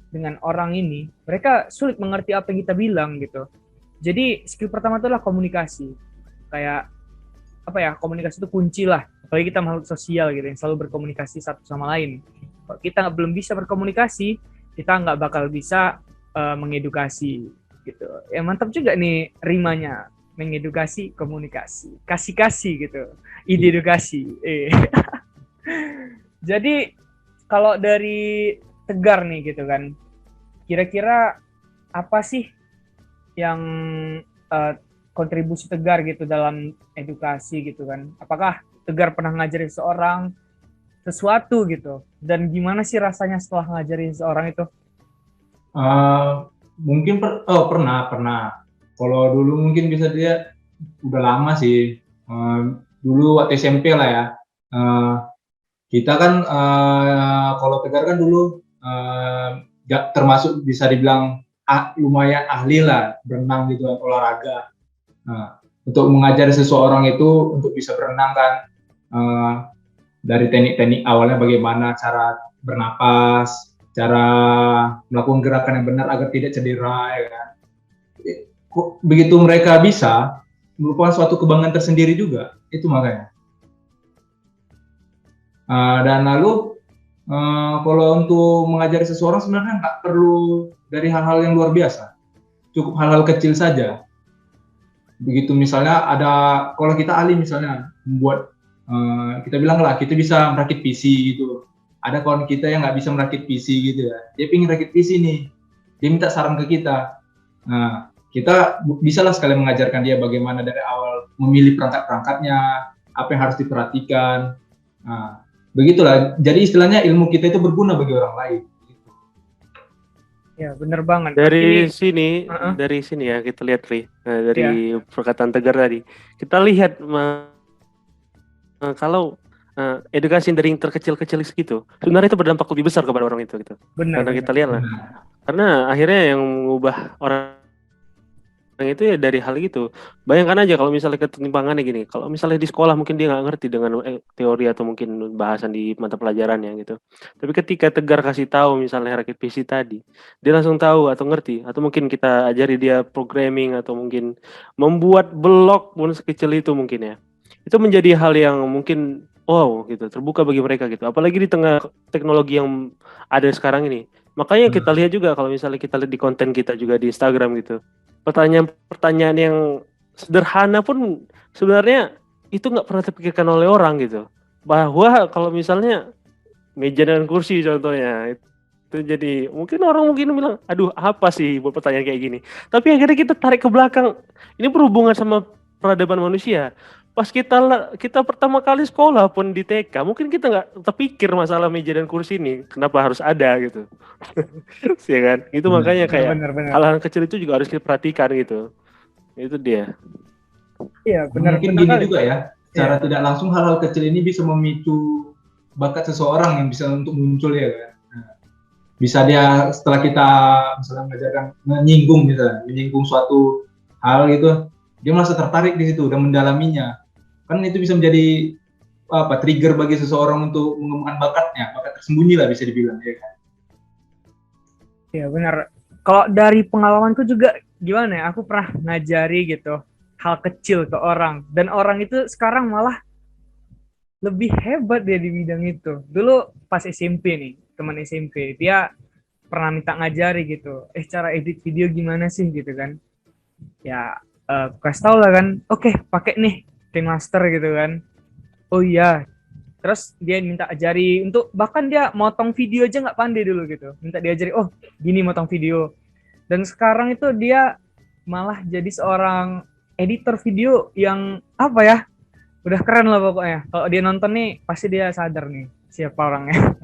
dengan orang ini, mereka sulit mengerti apa yang kita bilang gitu. Jadi skill pertama itu adalah komunikasi. Kayak apa ya, komunikasi itu kunci lah. Apalagi kita makhluk sosial gitu yang selalu berkomunikasi satu sama lain. Kalau kita belum bisa berkomunikasi, kita nggak bakal bisa mengedukasi gitu. Ya mantap juga nih rimanya, mengedukasi, komunikasi, kasih gitu, ide edukasi. Jadi kalau dari Tegar nih gitu kan, kira-kira apa sih yang kontribusi Tegar gitu dalam edukasi gitu kan? Apakah Tegar pernah ngajarin seorang sesuatu gitu? Dan gimana sih rasanya setelah ngajarin seorang itu? Mungkin pernah. Kalau dulu mungkin bisa dia udah lama sih. Dulu waktu SMP lah ya. Kita kan kalau Tegar kan dulu termasuk bisa dibilang lumayan ahli lah berenang gitu kan, olahraga. Nah, untuk mengajari seseorang itu untuk bisa berenang kan dari teknik-teknik awalnya bagaimana cara bernapas, cara melakukan gerakan yang benar agar tidak cedera ya kan. begitu mereka bisa, merupakan suatu kebanggaan tersendiri juga, itu makanya. Dan lalu kalau untuk mengajari seseorang sebenarnya nggak perlu dari hal-hal yang luar biasa, cukup hal-hal kecil saja. Begitu misalnya kalau kita ahli misalnya membuat, kita bilang lah kita bisa merakit PC gitu. Ada kawan kita yang nggak bisa merakit PC gitu ya, dia pengen rakit PC nih, dia minta saran ke kita. Nah, kita bisa lah sekali mengajarkan dia bagaimana dari awal memilih perangkat-perangkatnya, apa yang harus diperhatikan. Nah, begitulah. Jadi istilahnya ilmu kita itu berguna bagi orang lain. Ya, bener banget. Dari Berarti sini ya kita lihat Ri, dari perkataan Tegar tadi. Kita lihat kalau edukasi dari yang terkecil-kecil segitu, sebenarnya itu berdampak lebih besar kepada orang itu gitu. bener. Karena kita lihat lah. Karena akhirnya yang mengubah orang itu ya dari hal gitu. Bayangkan aja kalau misalnya ketimpangannya gini, kalau misalnya di sekolah mungkin dia nggak ngerti dengan teori atau mungkin bahasan di mata pelajarannya gitu. Tapi ketika Tegar kasih tahu misalnya rakit PC tadi, dia langsung tahu atau ngerti, atau mungkin kita ajari dia programming atau mungkin membuat blog pun sekecil itu mungkin ya. Itu menjadi hal yang mungkin wow gitu, terbuka bagi mereka gitu. Apalagi di tengah teknologi yang ada sekarang ini. Makanya kita lihat juga kalau misalnya kita lihat di konten kita juga di Instagram gitu. Pertanyaan-pertanyaan yang sederhana pun sebenarnya itu nggak pernah terpikirkan oleh orang gitu. Bahwa kalau misalnya meja dan kursi contohnya itu jadi mungkin orang bilang, aduh apa sih buat pertanyaan kayak gini. Tapi akhirnya kita tarik ke belakang. Ini berhubungan sama peradaban manusia. Pas kita pertama kali sekolah pun di TK, mungkin kita nggak terpikir masalah meja dan kursi ini kenapa harus ada gitu. Ya kan? Itu makanya kayak Bener. hal-hal kecil itu juga harus kita perhatikan gitu. Itu dia. Iya, benar. Mungkin gini juga ya, secara tidak langsung hal-hal kecil ini bisa memicu bakat seseorang yang bisa untuk muncul ya kan. Nah, bisa dia setelah kita misalnya mengajarkan menyinggung suatu hal gitu, dia merasa tertarik di situ dan mendalaminya. Kan itu bisa menjadi trigger bagi seseorang untuk mengembangkan bakat tersembunyi lah bisa dibilang ya kan. Iya benar. Kalau dari pengalamanku juga gimana ya, aku pernah ngajari gitu hal kecil ke orang, dan orang itu sekarang malah lebih hebat dia di bidang itu. Dulu pas SMP nih, teman SMP, dia pernah minta ngajari gitu, cara edit video gimana sih gitu kan. Ya, kasih tau lah kan, oke, pakai nih KineMaster gitu kan. Oh iya, terus dia minta ajari untuk, bahkan dia motong video aja nggak pandai dulu gitu, minta diajari, oh gini motong video. Dan sekarang itu dia malah jadi seorang editor video yang apa ya, udah keren lah pokoknya. Kalau dia nonton nih pasti dia sadar nih siapa orangnya.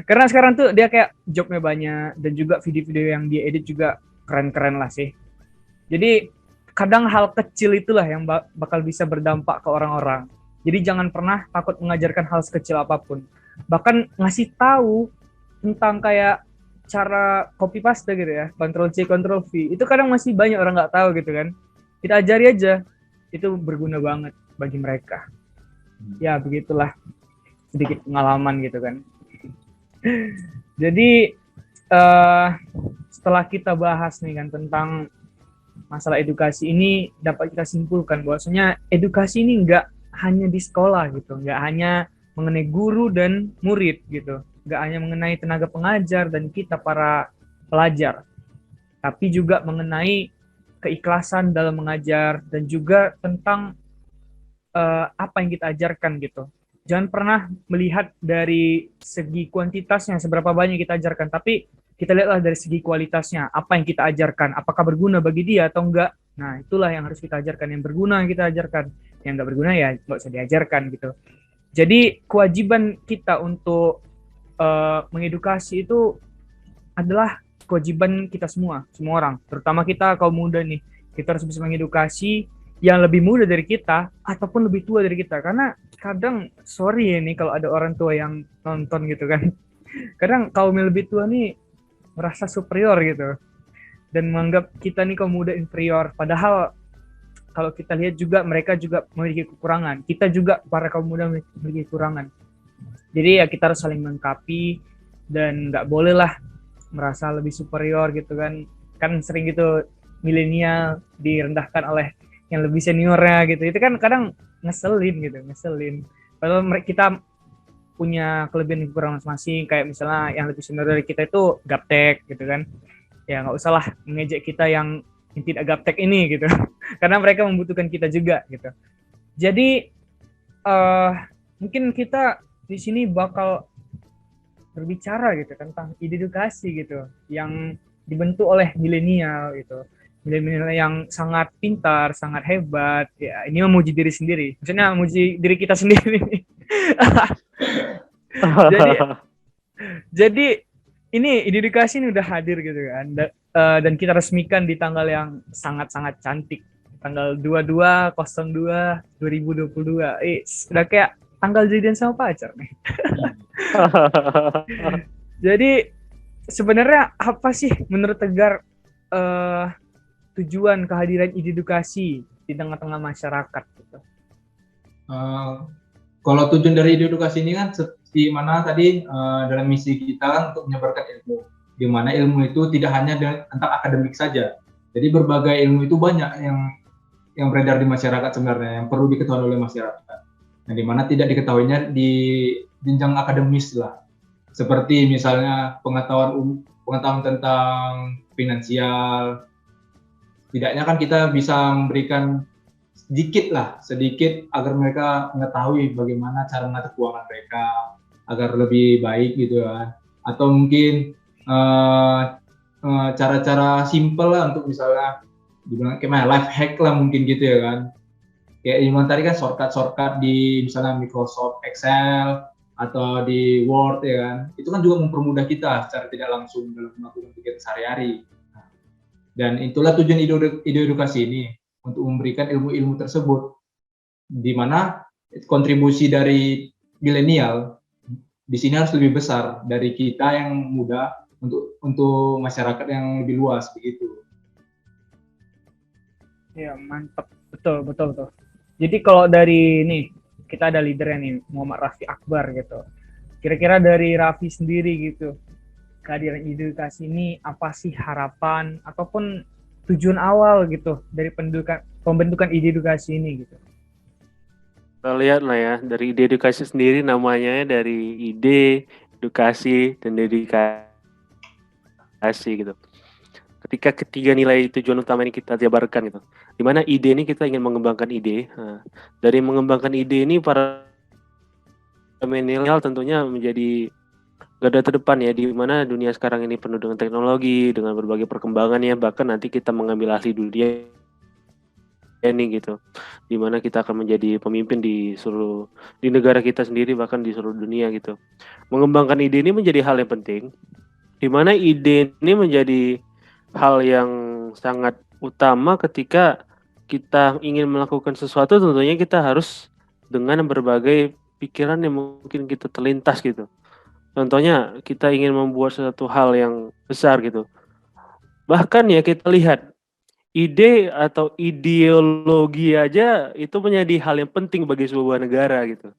Karena sekarang tuh dia kayak jobnya banyak, dan juga video-video yang dia edit juga keren-keren lah sih. Jadi kadang hal kecil itulah yang bakal bisa berdampak ke orang-orang. Jadi jangan pernah takut mengajarkan hal sekecil apapun. Bahkan ngasih tahu tentang kayak cara copy paste gitu ya, Ctrl C Ctrl V, itu kadang masih banyak orang nggak tahu gitu kan. Kita ajari aja, itu berguna banget bagi mereka. Ya begitulah, sedikit pengalaman gitu kan. Jadi setelah kita bahas nih kan tentang masalah edukasi ini, dapat kita simpulkan bahwasanya edukasi ini nggak hanya di sekolah gitu, nggak hanya mengenai guru dan murid gitu, nggak hanya mengenai tenaga pengajar dan kita para pelajar, tapi juga mengenai keikhlasan dalam mengajar, dan juga tentang apa yang kita ajarkan gitu. Jangan pernah melihat dari segi kuantitasnya seberapa banyak kita ajarkan, tapi kita lihatlah dari segi kualitasnya, apa yang kita ajarkan, apakah berguna bagi dia atau enggak. Nah, itulah yang harus kita ajarkan, yang berguna yang kita ajarkan, yang enggak berguna ya nggak usah diajarkan gitu. Jadi kewajiban kita untuk mengedukasi itu adalah kewajiban kita semua orang, terutama kita kaum muda nih. Kita harus bisa mengedukasi yang lebih muda dari kita ataupun lebih tua dari kita, karena kadang sorry ya nih kalau ada orang tua yang nonton gitu kan, kadang kaum yang lebih tua nih merasa superior gitu dan menganggap kita nih kaum muda inferior, padahal kalau kita lihat juga mereka juga memiliki kekurangan, kita juga para kaum muda memiliki kekurangan. Jadi ya kita harus saling melengkapi dan nggak boleh lah merasa lebih superior gitu kan. Kan sering gitu milenial direndahkan oleh yang lebih seniornya gitu. Itu kan kadang ngeselin. Padahal kita punya kelebihan dan kekurangan masing-masing, kayak misalnya yang lebih senior dari kita itu gaptek gitu kan. Ya nggak usah lah mengejek kita yang tidak gaptek ini gitu. Karena mereka membutuhkan kita juga gitu. Jadi mungkin kita di sini bakal berbicara gitu tentang ide edukasi gitu yang dibentuk oleh milenial gitu. Milenial yang sangat pintar, sangat hebat. Ya, ini memuji diri sendiri. Maksudnya memuji diri kita sendiri. jadi ini ide edukasi ini udah hadir gitu kan. Dan kita resmikan di tanggal yang sangat-sangat cantik. Tanggal 22/02/2022. Udah kayak tanggal jadian sama pacar nih. Jadi sebenarnya apa sih menurut Tegar tujuan kehadiran ide edukasi di tengah-tengah masyarakat gitu? Kalau tujuan dari ide edukasi ini kan seperti mana tadi dalam misi kita kan untuk menyebarkan ilmu, di mana ilmu itu tidak hanya tentang akademik saja. Jadi berbagai ilmu itu banyak yang beredar di masyarakat sebenarnya yang perlu diketahui oleh masyarakat. Nah, di mana tidak diketahuinya di jenjang akademis lah. Seperti misalnya pengetahuan tentang finansial. Setidaknya kan kita bisa memberikan sedikit agar mereka mengetahui bagaimana cara mengatur keuangan mereka agar lebih baik gitu kan. Atau mungkin cara-cara simple lah untuk misalnya dibilang kayak life hack lah mungkin gitu ya kan. Kayak Iman tadi kan shortcut di misalnya Microsoft Excel atau di Word ya kan. Itu kan juga mempermudah kita secara tidak langsung dalam melakukan kegiatan sehari-hari. Dan itulah tujuan ide edukasi ini, untuk memberikan ilmu-ilmu tersebut, di mana kontribusi dari milenial di sini harus lebih besar dari kita yang muda untuk masyarakat yang lebih luas begitu. Ya mantap, betul. Jadi kalau dari nih kita ada leadernya nih Muhammad Raffi Akbar gitu. Kira-kira dari Raffi sendiri gitu, kehadiran edukasi ini apa sih harapan ataupun tujuan awal gitu dari pembentukan ide edukasi ini gitu? Kita lihat lah ya, dari ide edukasi sendiri namanya dari ide, edukasi, dan dedikasi gitu. Ketika ketiga nilai tujuan utama ini kita jabarkan gitu, dimana ide ini kita ingin mengembangkan ide. Nah, dari mengembangkan ide ini para milenial tentunya menjadi garda terdepan ya, di mana dunia sekarang ini penuh dengan teknologi, dengan berbagai perkembangan ya, bahkan nanti kita mengambil alih dunia ini gitu, di mana kita akan menjadi pemimpin di negara kita sendiri, bahkan di seluruh dunia gitu. Mengembangkan ide ini menjadi hal yang penting, di mana ide ini menjadi hal yang sangat utama ketika kita ingin melakukan sesuatu. Tentunya kita harus dengan berbagai pikiran yang mungkin kita terlintas gitu. Contohnya kita ingin membuat sesuatu hal yang besar gitu. Bahkan ya kita lihat ide atau ideologi aja itu menjadi hal yang penting bagi sebuah negara gitu.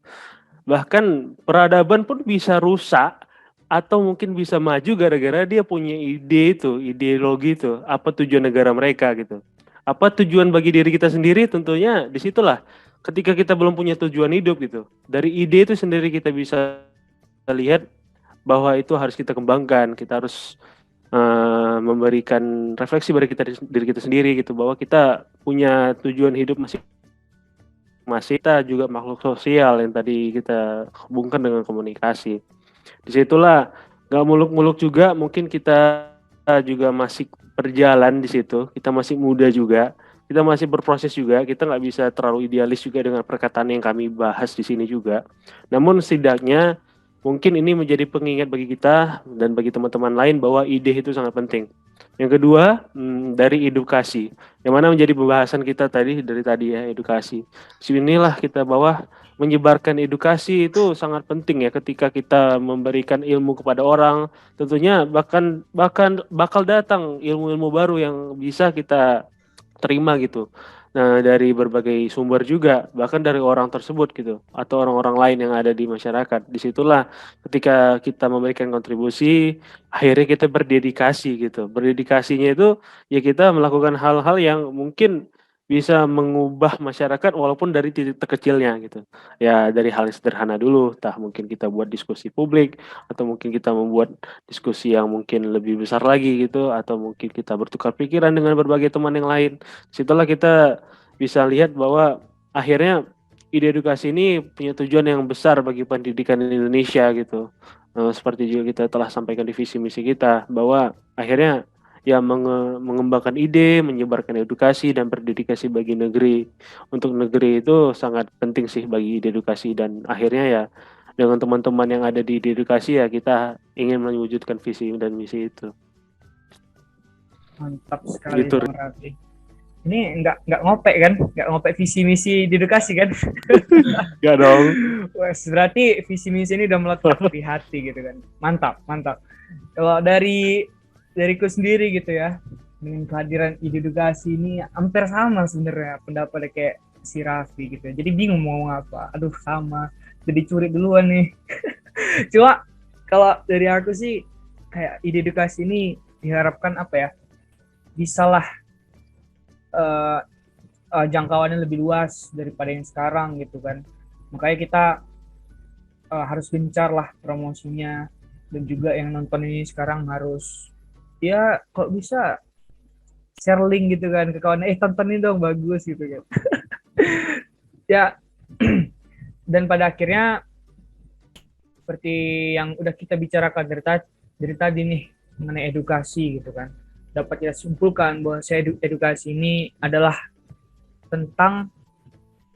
Bahkan peradaban pun bisa rusak atau mungkin bisa maju gara-gara dia punya ide itu, ideologi itu, apa tujuan negara mereka gitu. Apa tujuan bagi diri kita sendiri, tentunya disitulah ketika kita belum punya tujuan hidup gitu. Dari ide itu sendiri kita bisa lihat bahwa itu harus kita kembangkan, kita harus memberikan refleksi pada diri kita sendiri gitu, bahwa kita punya tujuan hidup masih kita juga makhluk sosial yang tadi kita hubungkan dengan komunikasi. Disitulah gak muluk-muluk juga, mungkin kita juga masih berjalan di situ, kita masih muda juga, kita masih berproses juga, kita nggak bisa terlalu idealis juga dengan perkataan yang kami bahas di sini juga. Namun setidaknya mungkin ini menjadi pengingat bagi kita dan bagi teman-teman lain bahwa ide itu sangat penting. Yang kedua, dari edukasi, yang mana menjadi pembahasan kita dari tadi ya, edukasi. Sinilah kita bahwa menyebarkan edukasi itu sangat penting ya, ketika kita memberikan ilmu kepada orang, tentunya bakal datang ilmu-ilmu baru yang bisa kita terima gitu. dari berbagai sumber juga, bahkan dari orang tersebut gitu, atau orang-orang lain yang ada di masyarakat. Disitulah ketika kita memberikan kontribusi, akhirnya kita berdedikasi gitu. Berdedikasinya itu ya kita melakukan hal-hal yang mungkin bisa mengubah masyarakat walaupun dari titik terkecilnya gitu. Ya dari hal yang sederhana dulu, entah mungkin kita buat diskusi publik atau mungkin kita membuat diskusi yang mungkin lebih besar lagi gitu, atau mungkin kita bertukar pikiran dengan berbagai teman yang lain. Situlah kita bisa lihat bahwa akhirnya ide edukasi ini punya tujuan yang besar bagi pendidikan di Indonesia gitu. Seperti juga kita telah sampaikan di visi misi kita bahwa akhirnya ya mengembangkan ide, menyebarkan edukasi dan berdedikasi bagi negeri. Untuk negeri itu sangat penting sih bagi ide edukasi, dan akhirnya ya dengan teman-teman yang ada di ide edukasi ya kita ingin mewujudkan visi dan misi itu. Mantap sekali Gitu. Bang Raffi. Ini nggak ngopek kan? Nggak ngopek visi misi di edukasi kan? Ya dong. Wes, berarti visi misi ini udah melekat di hati gitu kan. Mantap, mantap. Kalau dariku sendiri gitu ya, dengan kehadiran ide edukasi ini hampir sama sebenarnya pendapatnya kayak si Raffi gitu. Jadi bingung mau ngomong apa. Aduh, sama. Jadi curi duluan nih. Cuma kalau dari aku sih kayak ide edukasi ini diharapkan apa ya? Bisalah jangkauannya lebih luas daripada yang sekarang gitu kan. Makanya kita harus gencar lah promosinya, dan juga yang nonton ini sekarang harus ya kok bisa share link gitu kan ke kawan, tonton ini dong bagus gitu kan. Ya dan pada akhirnya seperti yang udah kita bicarakan dari tadi nih mengenai edukasi gitu kan, dapat kita simpulkan bahwa edukasi ini adalah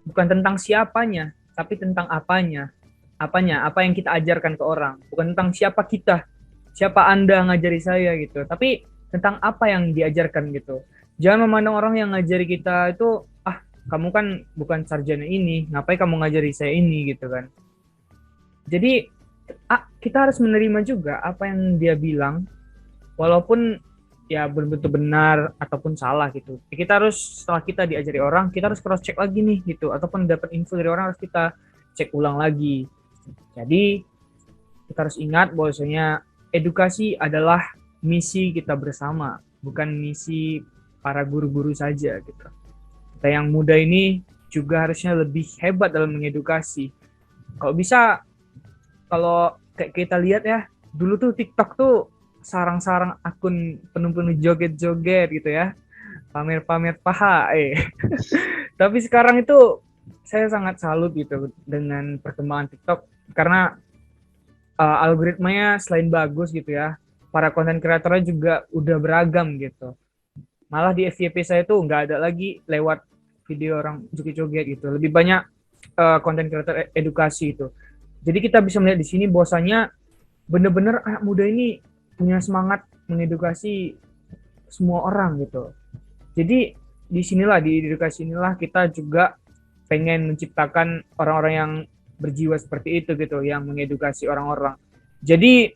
bukan tentang siapanya, tapi tentang apanya, apa yang kita ajarkan ke orang, bukan tentang siapa Anda ngajari saya gitu, tapi tentang apa yang diajarkan gitu. Jangan memandang orang yang ngajari kita itu, kamu kan bukan sarjana ini, ngapain kamu ngajari saya ini gitu kan. Jadi kita harus menerima juga apa yang dia bilang, walaupun ya belum tentu benar ataupun salah gitu. Kita harus, setelah kita diajari orang, kita harus cross check lagi nih gitu, ataupun dapat info dari orang harus kita cek ulang lagi. Jadi kita harus ingat bahwasanya edukasi adalah misi kita bersama, bukan misi para guru-guru saja gitu. Kita yang muda ini juga harusnya lebih hebat dalam mengedukasi. Kalau bisa, kalau kayak kita lihat ya, dulu tuh TikTok tuh sarang-sarang akun penuh-penuh joget-joget gitu ya, pamer-pamer paha. Tapi sekarang itu saya sangat salut gitu dengan perkembangan TikTok, karena algoritmanya selain bagus gitu ya, para konten kreatornya juga udah beragam gitu. Malah di FYP saya tuh nggak ada lagi lewat video orang joget-joget gitu, lebih banyak konten kreator edukasi itu. Jadi kita bisa melihat di sini bahwasanya bener-bener anak muda ini punya semangat mengedukasi semua orang gitu. Jadi di edukasi inilah kita juga pengen menciptakan orang-orang yang berjiwa seperti itu gitu, yang mengedukasi orang-orang. Jadi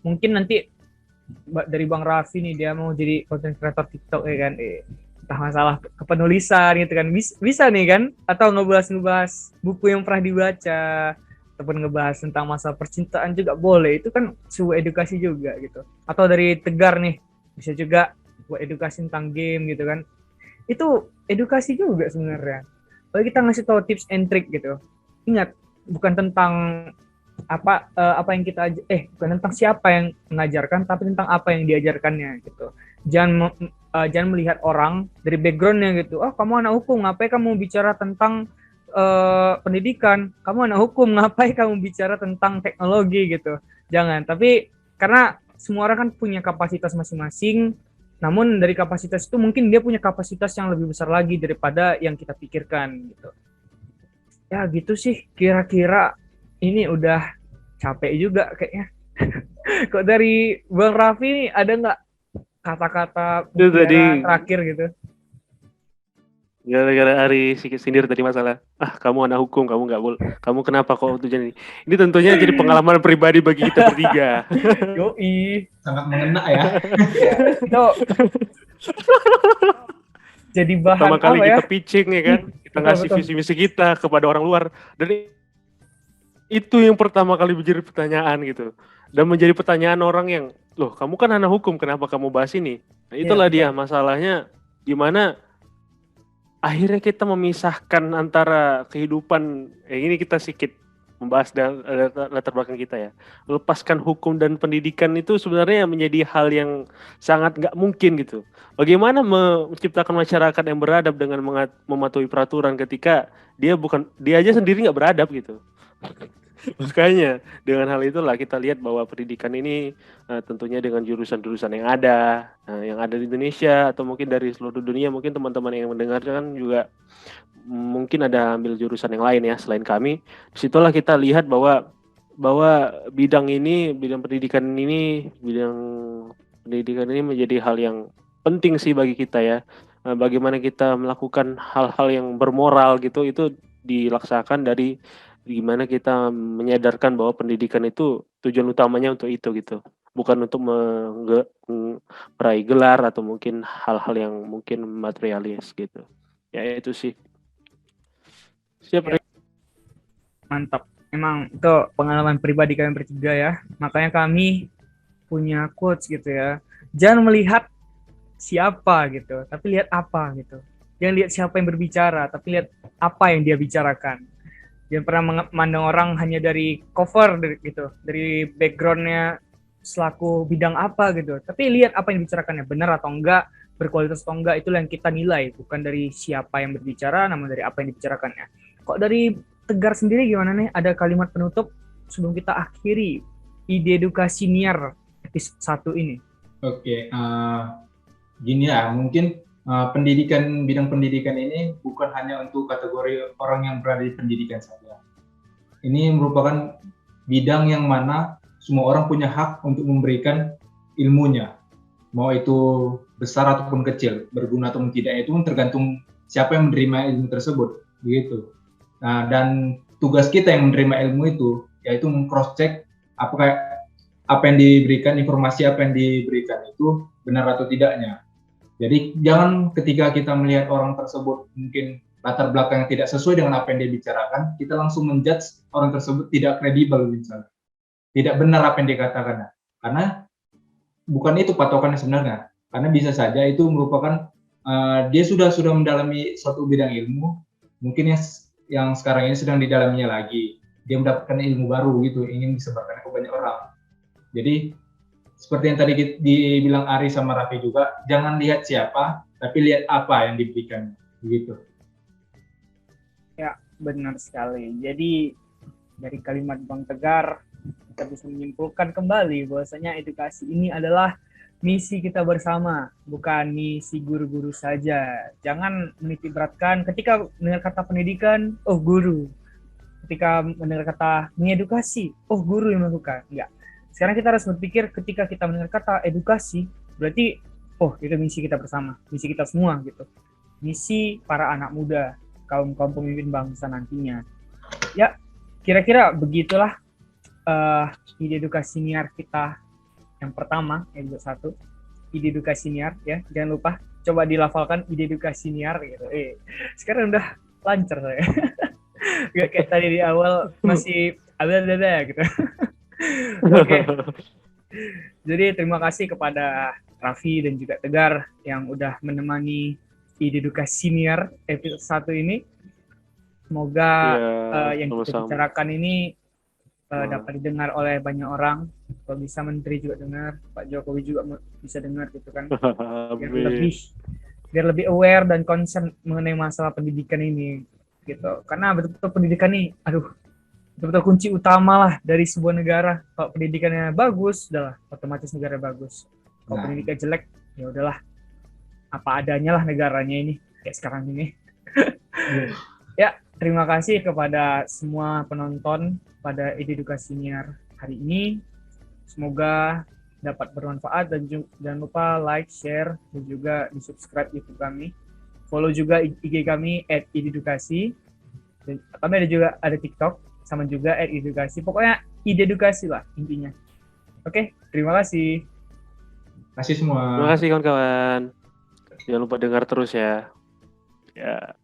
mungkin nanti dari Bang Raffi nih, dia mau jadi content creator TikTok ya kan, entah masalah kepenulisan gitu kan, bisa nih kan, atau ngebahas buku yang pernah dibaca, ataupun ngebahas tentang masalah percintaan juga boleh, itu kan sebuah edukasi juga gitu. Atau dari Tegar nih, bisa juga buat edukasi tentang game gitu kan, itu edukasi juga sebenarnya. Kalau kita ngasih tahu tips and trick gitu, ingat bukan tentang apa yang kita bukan tentang siapa yang mengajarkan, tapi tentang apa yang diajarkannya gitu. Jangan melihat orang dari backgroundnya gitu. Kamu anak hukum, ngapain kamu bicara tentang pendidikan? Kamu anak hukum, ngapain kamu bicara tentang teknologi gitu? Jangan. Tapi karena semua orang kan punya kapasitas masing-masing. Namun dari kapasitas itu mungkin dia punya kapasitas yang lebih besar lagi daripada yang kita pikirkan gitu. Ya gitu sih, kira-kira ini udah capek juga kayaknya. Kok dari Bang Raffi ada nggak kata-kata terakhir gitu? Gara-gara Ari sedikit sindir tadi masalah, kamu anak hukum, kamu nggak boleh, kamu kenapa kok tujuan ini? Ini tentunya jadi pengalaman pribadi bagi kita bertiga. Yoi, sangat mengena ya. Itu jadi bahan Pertama kali apa ya? kita pitching ya kan, kita Betul, ngasih betul. visi misi kita kepada orang luar, dan itu yang pertama kali menjadi pertanyaan gitu, dan menjadi pertanyaan orang yang, loh kamu kan anak hukum, kenapa kamu bahas ini? Nah, Iya, itulah dia betul. masalahnya, gimana akhirnya kita memisahkan antara kehidupan, ini kita sedikit membahas latar belakang kita ya. Melepaskan hukum dan pendidikan itu sebenarnya menjadi hal yang sangat nggak mungkin gitu. Bagaimana menciptakan masyarakat yang beradab dengan mematuhi peraturan ketika dia aja sendiri nggak beradab gitu. Makanya dengan hal itulah kita lihat bahwa pendidikan ini tentunya dengan jurusan-jurusan yang ada di Indonesia atau mungkin dari seluruh dunia, mungkin teman-teman yang mendengarkan juga mungkin ada ambil jurusan yang lain ya selain kami. Disitulah kita lihat bahwa bidang pendidikan ini menjadi hal yang penting sih bagi kita ya. Bagaimana kita melakukan hal-hal yang bermoral gitu, itu dilaksanakan dari gimana kita menyadarkan bahwa pendidikan itu tujuan utamanya untuk itu gitu, bukan untuk meraih gelar atau mungkin hal-hal yang mungkin materialis gitu. Ya itu sih. Siap. Ya. Mantap. Emang itu pengalaman pribadi kami bertiga ya. Makanya kami punya quotes gitu ya. Jangan melihat siapa gitu, tapi lihat apa gitu. Jangan lihat siapa yang berbicara, tapi lihat apa yang dia bicarakan. Jangan pernah memandang orang hanya dari cover gitu, dari backgroundnya selaku bidang apa gitu. Tapi lihat apa yang dibicarakannya, benar atau enggak, berkualitas atau enggak, itulah yang kita nilai, bukan dari siapa yang berbicara, namun dari apa yang dibicarakannya. Kok dari Tegar sendiri gimana nih? Ada kalimat penutup sebelum kita akhiri ide edukasi niar episode 1 ini? Oke, gini ya, mungkin bidang pendidikan ini bukan hanya untuk kategori orang yang berada di pendidikan saja. Ini merupakan bidang yang mana semua orang punya hak untuk memberikan ilmunya, mau itu besar ataupun kecil, berguna atau tidak, itu tergantung siapa yang menerima ilmu tersebut, begitu. Nah, dan tugas kita yang menerima ilmu itu yaitu meng-cross check apakah apa yang diberikan, informasi apa yang diberikan itu benar atau tidaknya. Jadi jangan ketika kita melihat orang tersebut mungkin latar belakang yang tidak sesuai dengan apa yang dia bicarakan, kita langsung menjudge orang tersebut tidak kredibel misalnya. Tidak benar apa yang dikatakan. Karena bukan itu patokannya sebenarnya. Karena bisa saja itu merupakan dia sudah mendalami suatu bidang ilmu, mungkin yang sekarang ini sedang didalaminya lagi. Dia mendapatkan ilmu baru gitu, ingin disebarkan ke banyak orang. Jadi seperti yang tadi dibilang Ari sama Raffi juga, jangan lihat siapa, tapi lihat apa yang diberikan, begitu. Ya, benar sekali. Jadi dari kalimat Bang Tegar, kita bisa menyimpulkan kembali bahwasanya edukasi ini adalah misi kita bersama, bukan misi guru-guru saja. Jangan menitik beratkan ketika mendengar kata pendidikan, oh guru. Ketika mendengar kata mengedukasi, oh guru yang melakukan. Enggak. Sekarang kita harus berpikir ketika kita mendengar kata edukasi, berarti oh itu misi kita bersama, misi kita semua gitu. Misi para anak muda, kaum pemimpin bangsa nantinya. Ya, kira-kira begitulah ide edukasi niar kita yang pertama, episode 1. Ide edukasi niar ya, jangan lupa coba dilafalkan ide edukasi niar gitu. Sekarang udah lancar saya. Gak kayak tadi di awal masih ada gitu. Oke. Jadi terima kasih kepada Raffi dan juga Tegar yang udah menemani ide edukasi niar episode 1 ini. Semoga yang kita bicarakan ini dapat didengar oleh banyak orang. Kalau bisa Menteri juga dengar, Pak Jokowi juga bisa dengar gitu kan. Biar lebih aware dan concern mengenai masalah pendidikan ini gitu. Karena betul-betul pendidikan ini betul-betul kunci utama lah dari sebuah negara. Kalau pendidikannya bagus, udahlah otomatis negara bagus. Kalau pendidikan jelek, ya udahlah apa adanya lah negaranya ini kayak sekarang ini. Ya, terima kasih kepada semua penonton pada ide edukasi niar hari ini. Semoga dapat bermanfaat dan jangan lupa like, share, dan juga di-subscribe YouTube kami. Follow juga IG kami @idedukasi. Kami ada juga ada TikTok sama juga @idedukasi. Pokoknya ide edukasi lah intinya. Oke, terima kasih. Terima kasih semua. Terima kasih kawan-kawan. Jangan lupa dengar terus ya. Ya.